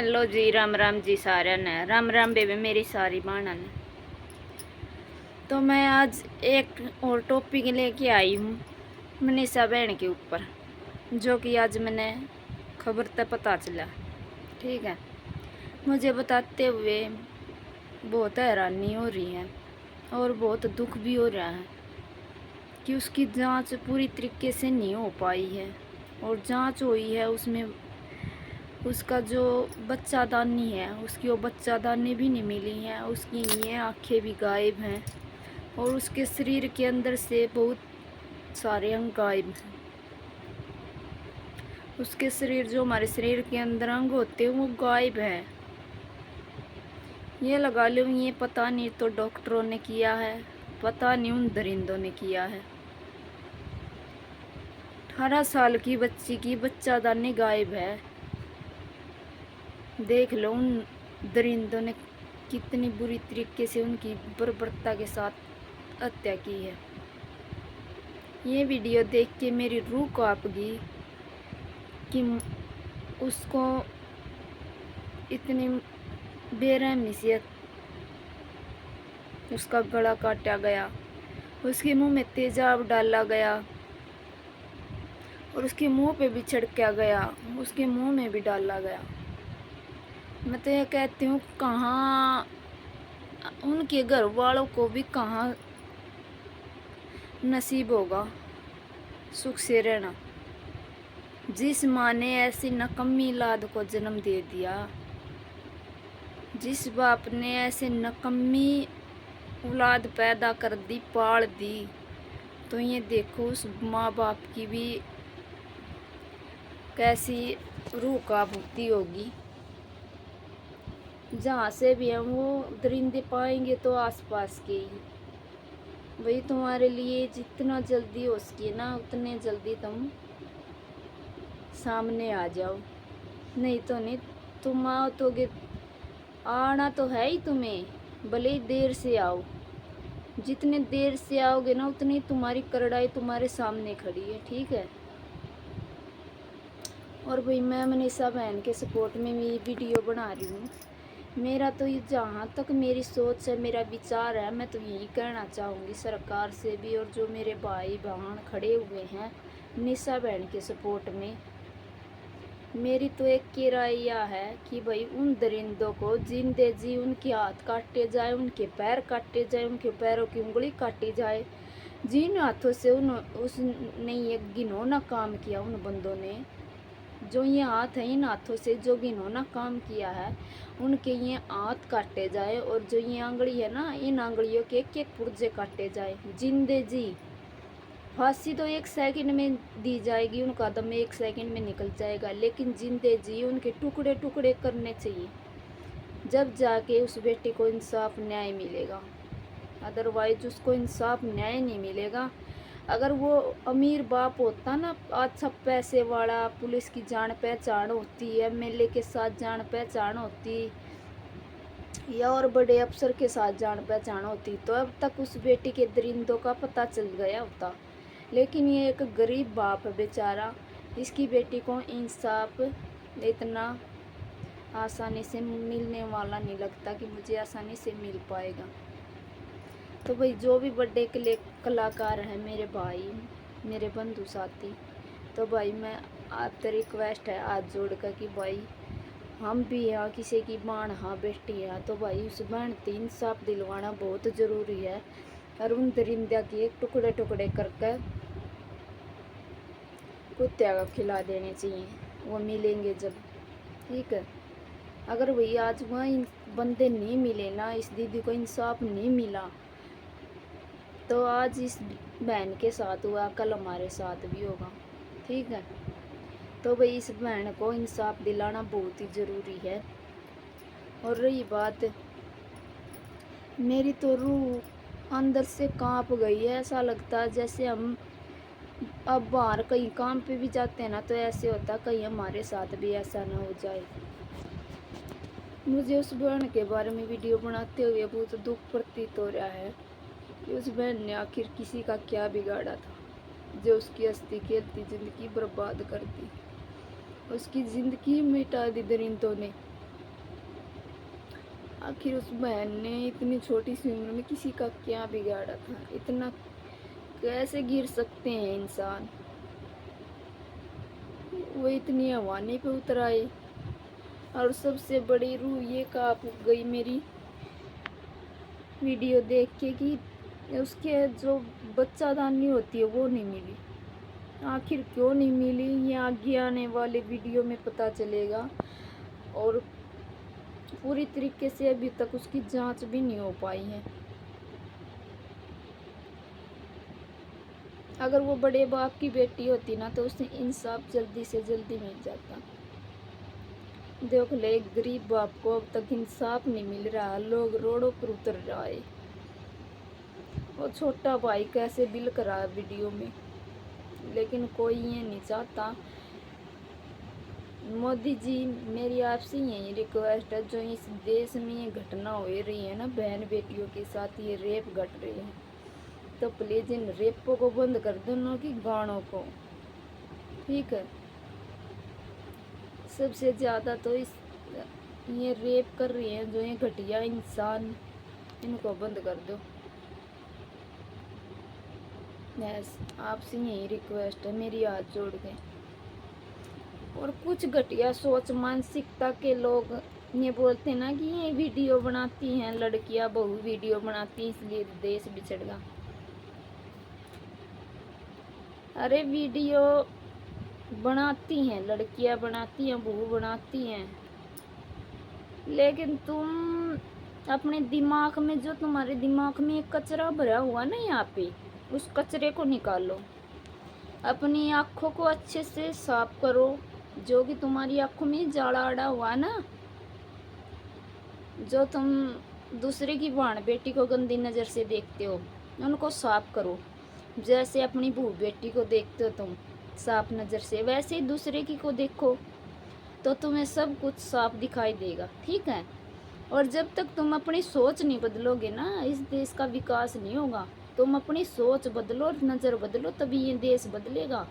Hello जी, राम राम जी सारे ने। राम राम बेबे मेरी सारी बहना ने। तो मैं आज एक और टॉपिक लेके आई हूँ मनीषा बहन के ऊपर, जो कि आज मैंने खबर तक पता चला। ठीक है, मुझे बताते हुए बहुत हैरानी हो रही है और बहुत दुख भी हो रहा है कि उसकी जांच पूरी तरीके से नहीं हो पाई है, और जांच हुई है उसमें उसका जो बच्चादानी है, उसकी वो बच्चादानी भी नहीं मिली है, उसकी ये आँखें भी गायब हैं और उसके शरीर के अंदर से बहुत सारे अंग गायब हैं। उसके शरीर, जो हमारे शरीर के अंदर अंग होते हैं, वो गायब हैं। ये लगा लो, ये पता नहीं तो डॉक्टरों ने किया है, पता नहीं उन दरिंदों ने किया है। 18 साल की बच्ची की बच्चादानी गायब है। देख लो उन दरिंदों ने कितनी बुरी तरीके से उनकी बर्बरता के साथ हत्या की है। ये वीडियो देख के मेरी रूह कांप गई कि उसको इतनी बेरहमी से उसका गला काटा गया, उसके मुंह में तेजाब डाला गया और उसके मुंह पे भी छिड़का गया, उसके मुंह में भी डाला गया। मैं तो ये कहती हूँ, कहाँ उनके घर वालों को भी कहाँ नसीब होगा सुख से रहना, जिस माँ ने ऐसी नकम्मी औलाद को जन्म दे दिया, जिस बाप ने ऐसे नकम्मी औलाद पैदा कर दी, पाल दी। तो ये देखो उस माँ बाप की भी कैसी रूह कांपती होगी। जहाँ से भी हम वो दरिंदे पाएंगे तो आसपास के ही। भाई तुम्हारे लिए जितना जल्दी हो सके ना, उतने जल्दी तुम सामने आ जाओ, नहीं तो नहीं। तुम आओ तो आना तो है ही तुम्हें, भले ही देर से आओ। जितने देर से आओगे ना, उतनी तुम्हारी करड़ाई तुम्हारे सामने खड़ी है। ठीक है। और भाई मैं मनीषा बहन के सपोर्ट में भी वीडियो बना रही हूँ। मेरा तो ये, जहाँ तक मेरी सोच है, मेरा विचार है, मैं तो यही कहना चाहूँगी सरकार से भी, और जो मेरे भाई बहन खड़े हुए हैं मनीषा बहन के सपोर्ट में, मेरी तो एक की राय यह है कि भाई उन दरिंदों को जिंदे जी उनके हाथ काटे जाए, उनके पैर काटे जाए, उनके पैरों की उंगली काटी जाए। जिन हाथों से उसने ये घिनौना काम किया, उन बंदों ने जो ये हाथ है, इन हाथों से जो घिनौना काम किया है, उनके ये हाथ काटे जाए, और जो ये आंगली है ना, इन आंगलियों के एक एक पुर्जे काटे जाए जिंदे जी। फांसी तो 1 सेकंड में दी जाएगी, उनका दम 1 सेकंड में निकल जाएगा, लेकिन जिंदे जी उनके टुकड़े टुकड़े करने चाहिए, जब जाके उस बेटे को इंसाफ न्याय मिलेगा। अदरवाइज उसको इंसाफ न्याय नहीं मिलेगा। अगर वो अमीर बाप होता ना, अच्छा पैसे वाला, पुलिस की जान पहचान होती, एमएलए के साथ जान पहचान होती, या और बड़े अफसर के साथ जान पहचान होती, तो अब तक उस बेटी के दरिंदों का पता चल गया होता। लेकिन ये एक गरीब बाप है बेचारा, इसकी बेटी को इंसाफ इतना आसानी से मिलने वाला नहीं लगता कि मुझे आसानी से मिल पाएगा। तो भाई जो भी बड़े कलाकार हैं, मेरे भाई, मेरे बंधु साथी, तो भाई मैं आपसे रिक्वेस्ट है हाथ जोड़ कर कि भाई हम भी यहाँ किसी की बाण हाँ बेटी है, तो भाई उस बहन से इंसाफ दिलवाना बहुत ज़रूरी है। और उन दरिंदा के टुकड़े टुकड़े करके कुत्ते को खिला देने चाहिए, वो मिलेंगे जब। ठीक है। अगर भाई आज वह बंदे नहीं मिले ना, इस दीदी को इंसाफ नहीं मिला, तो आज इस बहन के साथ हुआ, कल हमारे साथ भी होगा। ठीक है। तो भाई इस बहन को इंसाफ दिलाना बहुत ही ज़रूरी है। और रही बात, मेरी तो रूह अंदर से कांप गई है। ऐसा लगता है जैसे हम अब बाहर कहीं काम पे भी जाते हैं ना, तो ऐसे होता कहीं हमारे साथ भी ऐसा ना हो जाए। मुझे उस बहन के बारे में वीडियो बनाते हुए बहुत दुख प्रतीत हो रहा है कि उस बहन ने आखिर किसी का क्या बिगाड़ा था, जो उसकी हंसती खेलती ज़िंदगी बर्बाद कर दी, उसकी ज़िंदगी मिटा दी दरिंदों ने। आखिर उस बहन ने इतनी छोटी सी उम्र में किसी का क्या बिगाड़ा था? इतना कैसे गिर सकते हैं इंसान? वो इतनी हवानी पे उतर आए। और सबसे बड़ी रूह ये कांप गई मेरी वीडियो देख के कि उसके जो बच्चादानी होती है वो नहीं मिली। आखिर क्यों नहीं मिली, ये आगे आने वाले वीडियो में पता चलेगा। और पूरी तरीके से अभी तक उसकी जांच भी नहीं हो पाई है। अगर वो बड़े बाप की बेटी होती ना तो उसे इंसाफ जल्दी से जल्दी मिल जाता। देख ले, एक गरीब बाप को अब तक इंसाफ नहीं मिल रहा, लोग रोडों पर उतर रहे। वो छोटा भाई कैसे बिल करा वीडियो में, लेकिन कोई ये नहीं चाहता। मोदी जी, मेरी आपसे यही रिक्वेस्ट है, जो इस देश में ये घटना हो रही है ना, बहन बेटियों के साथ ये रेप घट रहे हैं, तो प्लीज इन रेपों को बंद कर दो, दोनों की गानों को। ठीक है, सबसे ज़्यादा तो इस ये रेप कर रही हैं जो ये घटिया इंसान, इनको बंद कर दो। यस, आपसे यही रिक्वेस्ट है मेरी, हाथ जोड़ के। और कुछ घटिया सोच मानसिकता के लोग ये बोलते ना कि ये वीडियो बनाती हैं लड़कियां, बहू वीडियो बनाती हैं इसलिए देश बिछड़ गया। अरे वीडियो बनाती हैं लड़कियां, बनाती हैं बहू, बनाती हैं, लेकिन तुम अपने दिमाग में, जो तुम्हारे दिमाग में एक कचरा भरा हुआ ना यहाँ पे, उस कचरे को निकालो। अपनी आँखों को अच्छे से साफ करो। जो कि तुम्हारी आँखों में जाड़ा अड़ा हुआ ना, जो तुम दूसरे की बहन बेटी को गंदी नज़र से देखते हो, उनको साफ करो। जैसे अपनी बहू बेटी को देखते हो तुम साफ नज़र से, वैसे ही दूसरे की को देखो, तो तुम्हें सब कुछ साफ दिखाई देगा। ठीक है, और जब तक तुम अपनी सोच नहीं बदलोगे ना, इस देश का विकास नहीं होगा। तुम अपनी सोच बदलो, नज़र बदलो, तभी ये देश बदलेगा।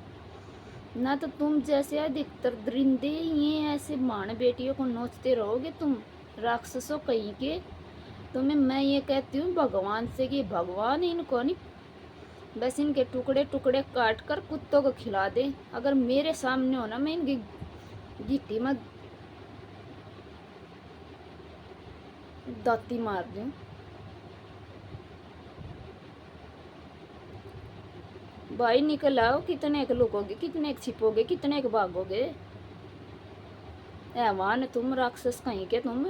ना तो तुम जैसे अधिकतर दरिंदे ये ऐसे मां बेटियों को नोचते रहोगे, तुम राक्षसों कहीं के। तुम्हें मैं ये कहती हूँ भगवान से कि भगवान इनको नहीं, बस इनके टुकड़े टुकड़े काट कर कुत्तों को खिला दे। अगर मेरे सामने हो ना, मैं इनकी गिट्टी में दाती मार दूं। भाई निकल आओ, कितने के लुकोगे, कितने के छिपोगे, कितने के भागोगे? हैवान तुम, राक्षस कहीं के तुम।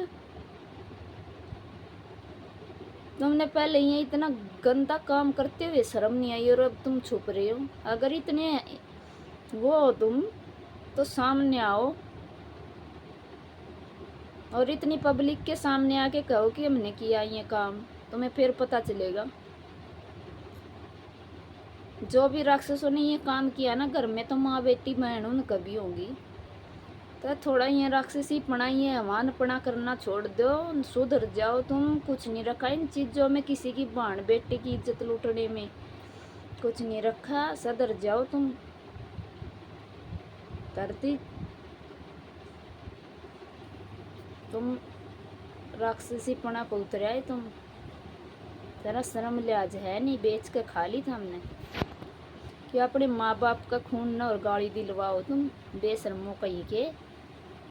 तुमने पहले ये इतना गंदा काम करते हुए शर्म नहीं आई, और अब तुम छुप रहे हो। अगर इतने वो हो तुम, तो सामने आओ और इतनी पब्लिक के सामने आके कहो कि हमने किया ये काम, तुम्हें फिर पता चलेगा। जो भी राक्षसों ने ये काम किया ना घर में, तो माँ बेटी बहन उन कभी होंगी। तो थोड़ा ये राक्षसी पना, ये अमान पना करना छोड़ दो, सुधर जाओ तुम। कुछ नहीं रखा इन चीज़ों में, किसी की बहन बेटे की इज्जत लूटने में कुछ नहीं रखा। सुधर जाओ तुम। धरती तुम राक्षसी पना पर उतर आए तुम। जरा शर्म लिहाज है नहीं, बेच के खा ली था हमने। कि अपने माँ बाप का खून न और गाली दिलवाओ तुम, बेशर्मों कहीं के।